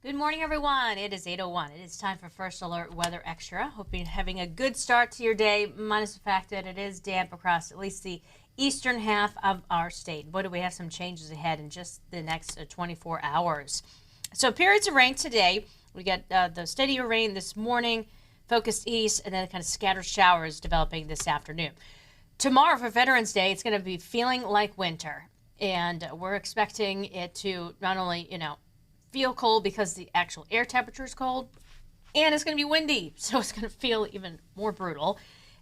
Good morning, everyone. It is 8:01. It is time for First Alert Weather Extra. Hope you're having a good start to your day, minus the fact that it is damp across at least the eastern half of our state. Boy, do we have some changes ahead in just the next 24 hours. So periods of rain today. We got the steadier rain this morning, focused east, and then kind of scattered showers developing this afternoon. Tomorrow for Veterans Day, it's going to be feeling like winter. And we're expecting it to not only, feel cold because the actual air temperature is cold, and it's going to be windy, so it's going to feel even more brutal.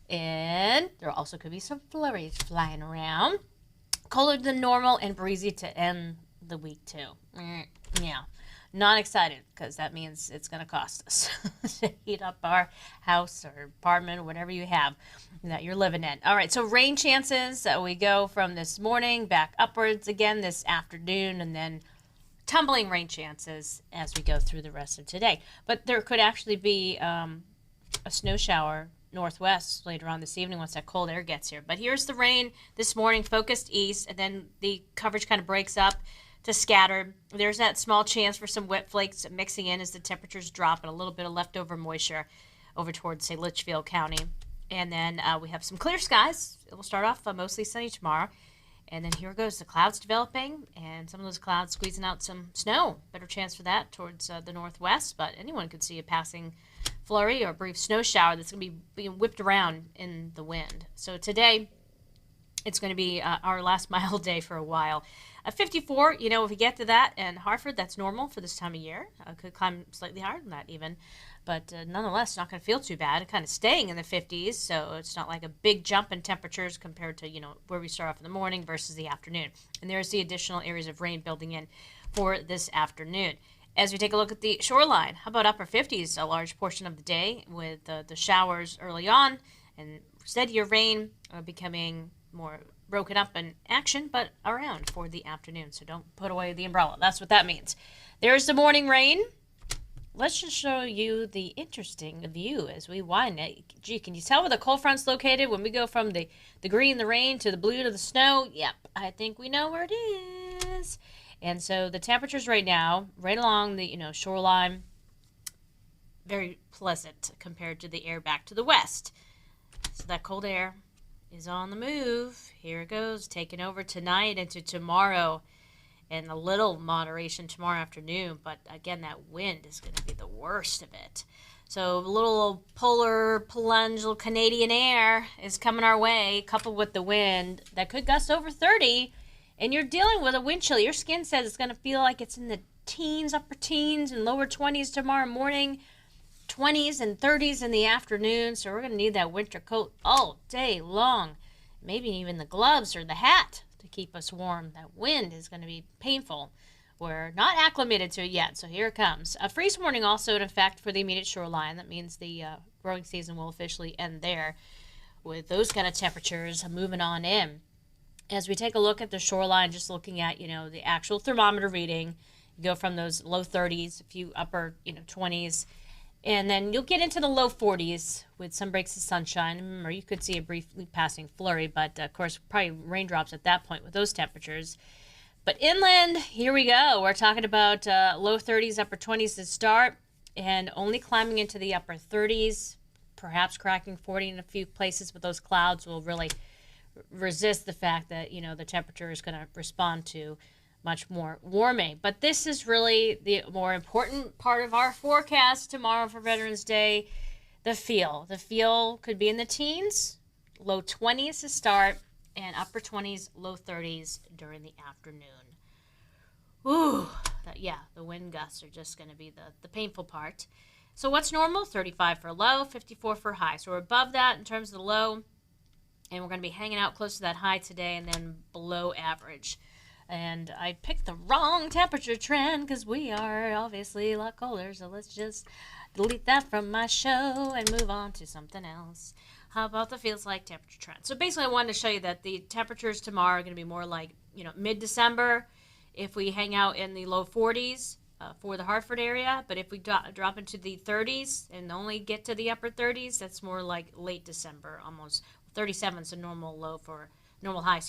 And there also could be some flurries flying around. Colder than normal and breezy to end the week, too. Yeah, not excited because that means it's going to cost us to heat up our house or apartment or whatever you have that you're living in. All right, so rain chances, we go from this morning back upwards again this afternoon, and then tumbling rain chances as we go through the rest of today. But there could actually be a snow shower northwest later on this evening once that cold air gets here. But here's the rain this morning, focused east, and then the coverage kind of breaks up to scattered. There's that small chance for some wet flakes mixing in as the temperatures drop and a little bit of leftover moisture over towards, say, Litchfield County. And then we have some clear skies. It will start off mostly sunny tomorrow. And then here goes the clouds developing, and some of those clouds squeezing out some snow. Better chance for that towards the northwest, but anyone could see a passing flurry or a brief snow shower that's going to be being whipped around in the wind. So today, it's going to be our last mild day for a while. 54, if we get to that in Hartford, that's normal for this time of year. Could climb slightly higher than that even. But nonetheless, not going to feel too bad. Kind of staying in the 50s, so it's not like a big jump in temperatures compared to, where we start off in the morning versus the afternoon. And there's the additional areas of rain building in for this afternoon. As we take a look at the shoreline, how about upper 50s, a large portion of the day with the showers early on and steadier rain becoming more broken up in action, but around for the afternoon. So don't put away the umbrella. That's what that means. There's the morning rain. Let's just show you the interesting view as we widen it. Gee, can you tell where the cold front's located when we go from the green, the rain, to the blue, to the snow? Yep, I think we know where it is. And so the temperatures right now, right along the, shoreline, very pleasant compared to the air back to the west. So that cold air is on the move. Here it goes, taking over tonight into tomorrow. And a little moderation tomorrow afternoon, but again, that wind is going to be the worst of it. So a little polar plunge, little Canadian air is coming our way, coupled with the wind that could gust over 30, and you're dealing with a wind chill. Your skin says it's going to feel like it's in the teens, upper teens, and lower 20s tomorrow morning, 20s and 30s in the afternoon, so we're going to need that winter coat all day long, maybe even the gloves or the hat to keep us warm. That wind is going to be painful. We're not acclimated to it yet, so here it comes. A freeze warning also in effect for the immediate shoreline. That means the growing season will officially end there with those kind of temperatures moving on in. As we take a look at the shoreline, just looking at, the actual thermometer reading, you go from those low 30s, a few upper, 20s, and then you'll get into the low 40s with some breaks of sunshine, or you could see a briefly passing flurry, but of course, probably raindrops at that point with those temperatures. But inland, here we go. We're talking about low 30s, upper 20s to start, and only climbing into the upper 30s, perhaps cracking 40 in a few places, but those clouds will really resist the fact that, the temperature is going to respond to much more warming. But this is really the more important part of our forecast tomorrow for Veterans Day, the feel. The feel could be in the teens, low 20s to start, and upper 20s, low 30s during the afternoon. Ooh, the wind gusts are just going to be the painful part. So what's normal? 35 for low, 54 for high. So we're above that in terms of the low, and we're going to be hanging out close to that high today and then below average. And I picked the wrong temperature trend because we are obviously a lot colder. So let's just delete that from my show and move on to something else. How about the feels like temperature trend? So basically I wanted to show you that the temperatures tomorrow are going to be more like, mid-December if we hang out in the low 40s for the Hartford area. But if we drop into the 30s and only get to the upper 30s, that's more like late December, almost 37 is a normal high,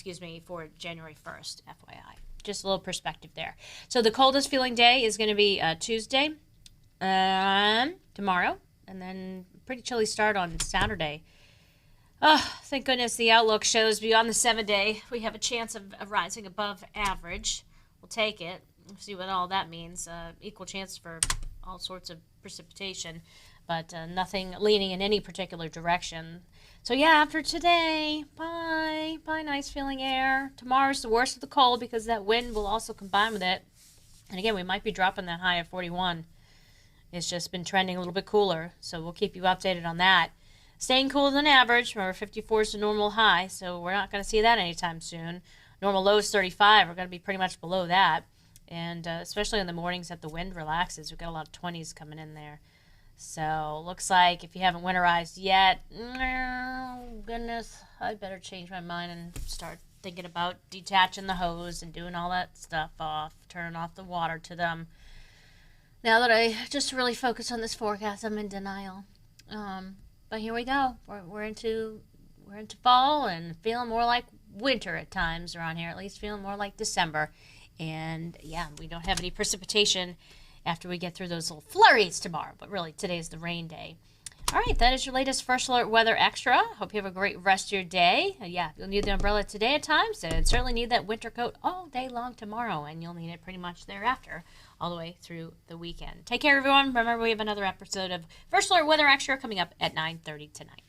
for January 1st, FYI. just a little perspective there. So the coldest feeling day is going to be Tuesday, tomorrow, and then pretty chilly start on Saturday. Oh, thank goodness the outlook shows beyond the 7-day we have a chance of rising above average. We'll take it. We'll see what all that means. Equal chance for all sorts of precipitation, but nothing leaning in any particular direction. So yeah, after today, bye nice feeling air. Tomorrow's the worst of the cold because that wind will also combine with it. And again, we might be dropping that high of 41. It's just been trending a little bit cooler, so we'll keep you updated on that. Staying cooler than average. Remember, 54 is the normal high, so we're not going to see that anytime soon. Normal low is 35. We're going to be pretty much below that. And especially in the mornings that the wind relaxes, we've got a lot of 20s coming in there. So looks like if you haven't winterized yet, goodness, I better change my mind and start thinking about detaching the hose and doing all that stuff off, turning off the water to them. Now that I just really focus on this forecast, I'm in denial. But here we go. We're into fall and feeling more like winter at times around here. At least feeling more like December. And yeah, we don't have any precipitation after we get through those little flurries tomorrow. But really, today's the rain day. All right, that is your latest First Alert Weather Extra. Hope you have a great rest of your day. Yeah, you'll need the umbrella today at times, and certainly need that winter coat all day long tomorrow, and you'll need it pretty much thereafter, all the way through the weekend. Take care, everyone. Remember, we have another episode of First Alert Weather Extra coming up at 9:30 tonight.